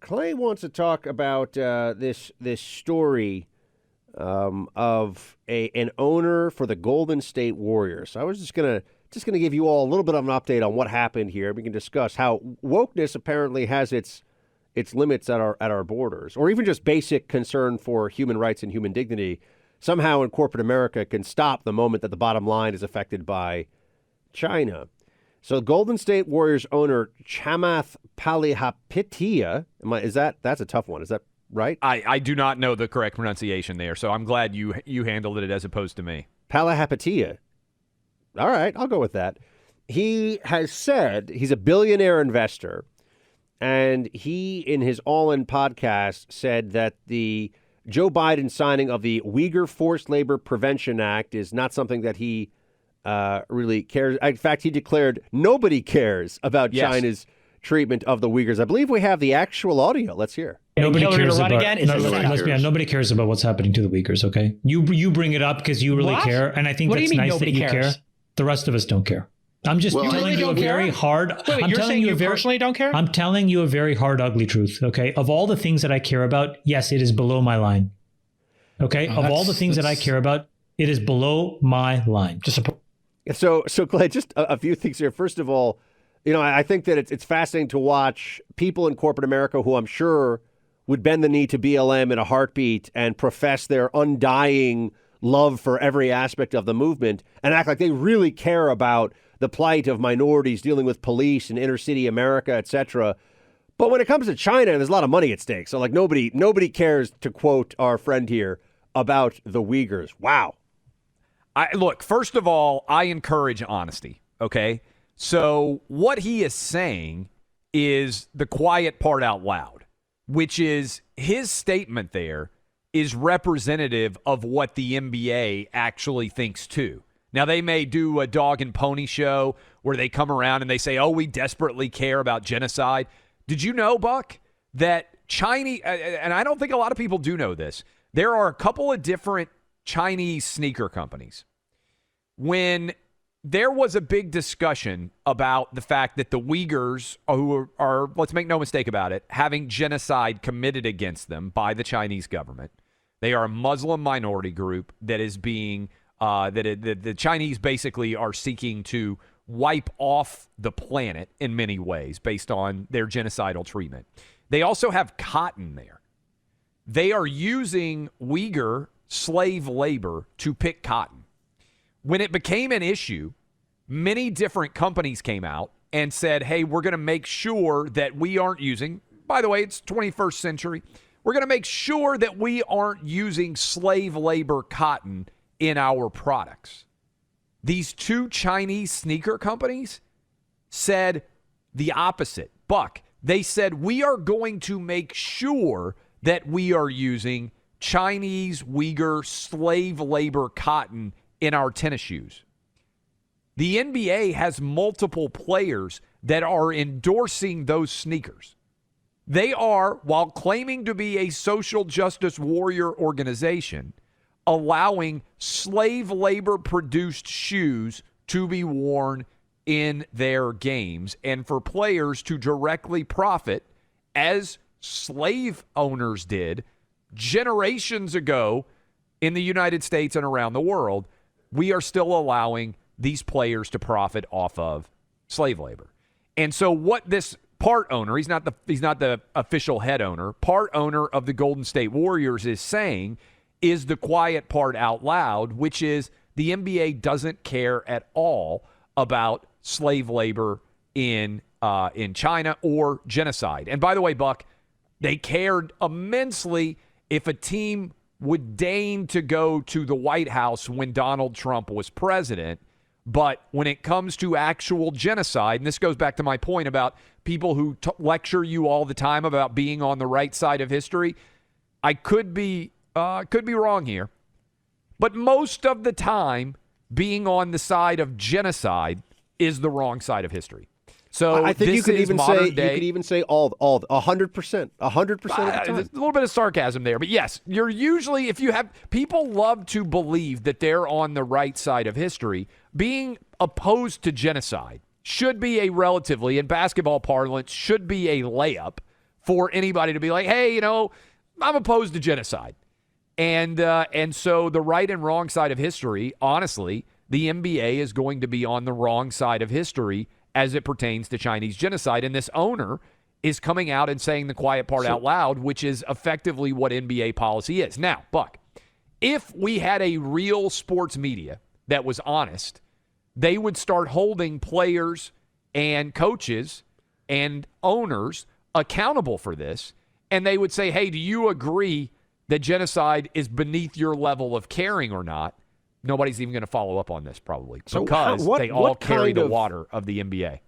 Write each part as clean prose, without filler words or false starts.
Clay wants to talk about this story of an owner for the Golden State Warriors. So I was just gonna give you all a little bit of an update on what happened here. We can discuss how wokeness apparently has its limits at our borders, or even just basic concern for human rights and human dignity. Somehow in corporate America can stop the moment that the bottom line is affected by China. So Golden State Warriors owner Chamath Palihapitiya, that's a tough one. Is that right? I do not know the correct pronunciation there, so I'm glad you handled it as opposed to me. Palihapitiya. All right, I'll go with that. He has said he's a billionaire investor, and he, in his All In podcast, said that the Joe Biden signing of the Uyghur Forced Labor Prevention Act is not something that he really cares. In fact, he declared nobody cares about China's treatment of the Uyghurs. I believe we have the actual audio. Let's hear. Nobody cares about. Nobody cares about what's happening to the Uyghurs. Okay, you bring it up because you really care, and I think that's nice that you care. The rest of us don't care. I'm just telling you a very hard. Wait, you're saying you personally don't care? I'm telling you a very hard, ugly truth. Okay, of all the things that I care about, yes, it is below my line. Okay, of all the things that I care about, it is below my line. So Clay, just a few things here. First of all, I think that it's fascinating to watch people in corporate America who I'm sure would bend the knee to BLM in a heartbeat and profess their undying love for every aspect of the movement and act like they really care about the plight of minorities dealing with police in inner city America, etc. But when it comes to China, there's a lot of money at stake. So like nobody cares, to quote our friend here, about the Uyghurs. Wow. Look, first of all, I encourage honesty, okay? So what he is saying is the quiet part out loud, which is his statement there is representative of what the NBA actually thinks too. Now, they may do a dog and pony show where they come around and they say, oh, we desperately care about genocide. Did you know, Buck, that Chinese, and I don't think a lot of people do know this, there are a couple of different Chinese sneaker companies. When there was a big discussion about the fact that the Uyghurs, who are, let's make no mistake about it, having genocide committed against them by the Chinese government, they are a Muslim minority group that is being, the Chinese basically are seeking to wipe off the planet in many ways based on their genocidal treatment. They also have cotton there. They are using Uyghur slave labor to pick cotton. When it became an issue, many different companies came out and said, hey, we're going to make sure that we aren't using, by the way, it's 21st century, we're going to make sure that we aren't using slave labor cotton in our products. These two Chinese sneaker companies said the opposite. Buck, they said, we are going to make sure that we are using Chinese Uyghur slave labor cotton in our tennis shoes. The NBA has multiple players that are endorsing those sneakers. They are, while claiming to be a social justice warrior organization, allowing slave labor produced shoes to be worn in their games and for players to directly profit, as slave owners did generations ago in the United States and around the world. We are still allowing these players to profit off of slave labor. And so what this part owner, he's not the official head owner, part owner of the Golden State Warriors is saying is the quiet part out loud, which is the NBA doesn't care at all about slave labor in China or genocide. And by the way, Buck, they cared immensely if a team would deign to go to the White House when Donald Trump was president. But when it comes to actual genocide, and this goes back to my point about people who lecture you all the time about being on the right side of history, I could be wrong here. But most of the time, being on the side of genocide is the wrong side of history. So I think you could even say all 100%, 100% of the time. There's a little bit of sarcasm there, but yes, you're usually, if you have, people love to believe that they're on the right side of history. Being opposed to genocide should be a relatively, in basketball parlance, should be a layup for anybody to be like, hey, I'm opposed to genocide. And so the right and wrong side of history, honestly, the NBA is going to be on the wrong side of history as it pertains to Chinese genocide. And this owner is coming out and saying the quiet part out loud, which is effectively what NBA policy is. Now, Buck, if we had a real sports media that was honest, they would start holding players and coaches and owners accountable for this. And they would say, hey, do you agree that genocide is beneath your level of caring or not? Nobody's even going to follow up on this probably because they all carry the water of the NBA.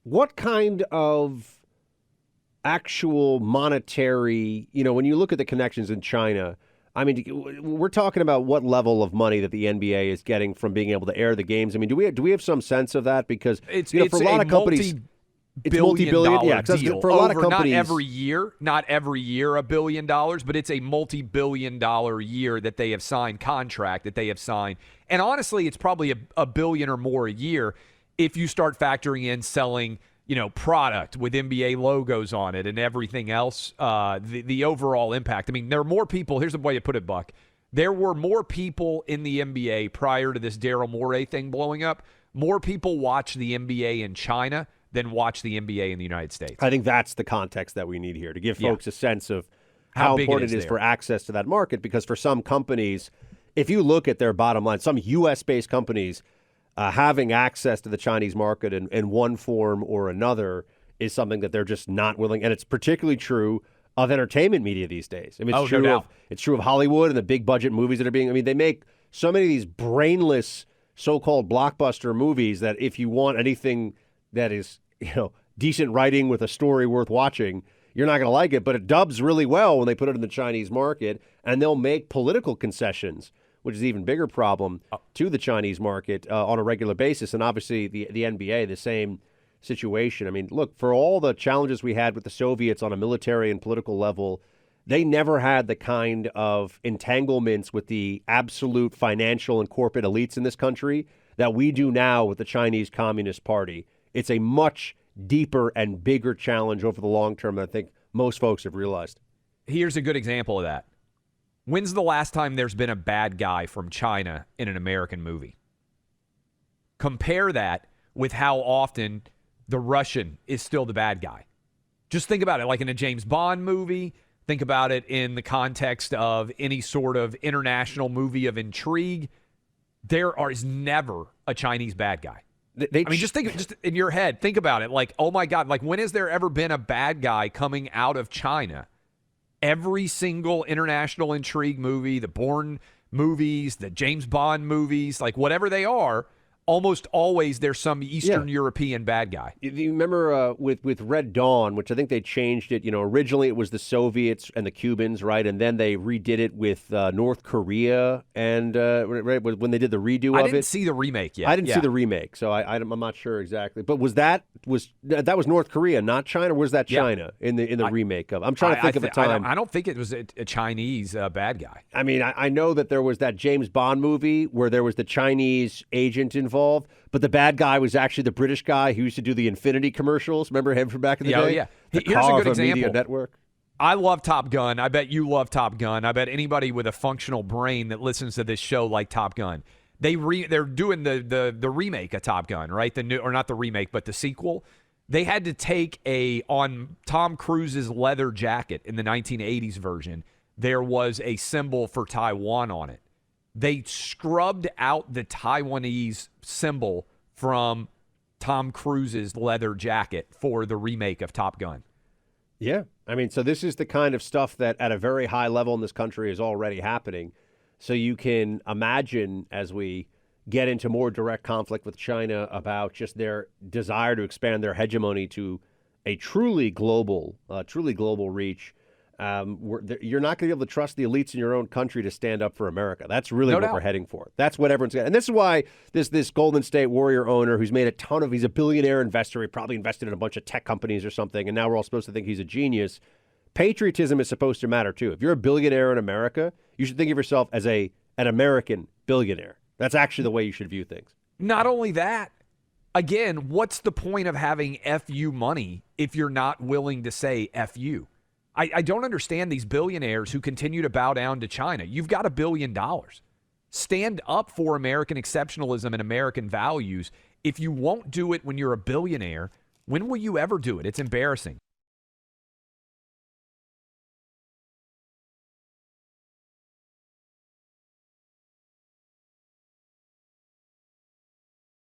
What kind of actual monetary, when you look at the connections in China, I mean, we're talking about what level of money that the NBA is getting from being able to air the games. I mean, do we have some sense of that? Because it's for a lot of companies, it's multi-billion. Yeah, deal. For a lot of companies, not every year $1 billion, but it's a multi-billion-dollar year that they have signed contract that they have signed. And honestly, it's probably a billion or more a year if you start factoring in selling, product with NBA logos on it and everything else. The overall impact. I mean, there are more people. Here's the way to put it, Buck. There were more people in the NBA prior to this Daryl Morey thing blowing up. More people watch the NBA in China than watch the NBA in the United States. I think that's the context that we need here to give folks a sense of how important it is for access to that market. Because for some companies, if you look at their bottom line, some U.S.-based companies having access to the Chinese market in one form or another is something that they're just not willing. And it's particularly true of entertainment media these days. I mean, it's true of Hollywood and the big budget movies that are being. I mean, they make so many of these brainless so-called blockbuster movies that if you want anything that is, decent writing with a story worth watching, you're not going to like it. But it dubs really well when they put it in the Chinese market, and they'll make political concessions, which is an even bigger problem to the Chinese market on a regular basis. And obviously the NBA, the same situation. I mean, look, for all the challenges we had with the Soviets on a military and political level, they never had the kind of entanglements with the absolute financial and corporate elites in this country that we do now with the Chinese Communist Party. It's a much deeper and bigger challenge over the long term than I think most folks have realized. Here's a good example of that. When's the last time there's been a bad guy from China in an American movie? Compare that with how often the Russian is still the bad guy. Just think about it like in a James Bond movie. Think about it in the context of any sort of international movie of intrigue. There is never a Chinese bad guy. Just in your head, think about it. Like, oh my God, like when has there ever been a bad guy coming out of China? Every single international intrigue movie, the Bourne movies, the James Bond movies, like whatever they are, almost always there's some Eastern European bad guy. You remember with Red Dawn, which I think they changed it. Originally it was the Soviets and the Cubans, right? And then they redid it with North Korea, and when they did the redo of it. I didn't see the remake yet. I didn't see the remake, so I'm not sure exactly. But that was North Korea, not China? Or was that China in the remake of? I'm trying to think of a time. I don't think it was a Chinese bad guy. I mean, I know that there was that James Bond movie where there was the Chinese agent involved, but the bad guy was actually the British guy who used to do the Infinity commercials. Remember him from back in the day? Yeah. The Here's a good example. Media Network. I love Top Gun. I bet you love Top Gun. I bet anybody with a functional brain that listens to this show like Top Gun. They're doing the remake of Top Gun, right? Not the remake, but the sequel. They had to take on Tom Cruise's leather jacket in the 1980s version. There was a symbol for Taiwan on it. They scrubbed out the Taiwanese symbol from Tom Cruise's leather jacket for the remake of Top Gun. Yeah. I mean, so this is the kind of stuff that at a very high level in this country is already happening. So you can imagine as we get into more direct conflict with China about just their desire to expand their hegemony to a truly global reach. You're not going to be able to trust the elites in your own country to stand up for America. That's really what we're heading for. That's what everyone's got. And this is why this Golden State Warrior owner who's made he's a billionaire investor. He probably invested in a bunch of tech companies or something, and now we're all supposed to think he's a genius. Patriotism is supposed to matter, too. If you're a billionaire in America, you should think of yourself as an American billionaire. That's actually the way you should view things. Not only that, again, what's the point of having FU money if you're not willing to say FU? I don't understand these billionaires who continue to bow down to China. You've got $1 billion. Stand up for American exceptionalism and American values. If you won't do it when you're a billionaire, when will you ever do it? It's embarrassing.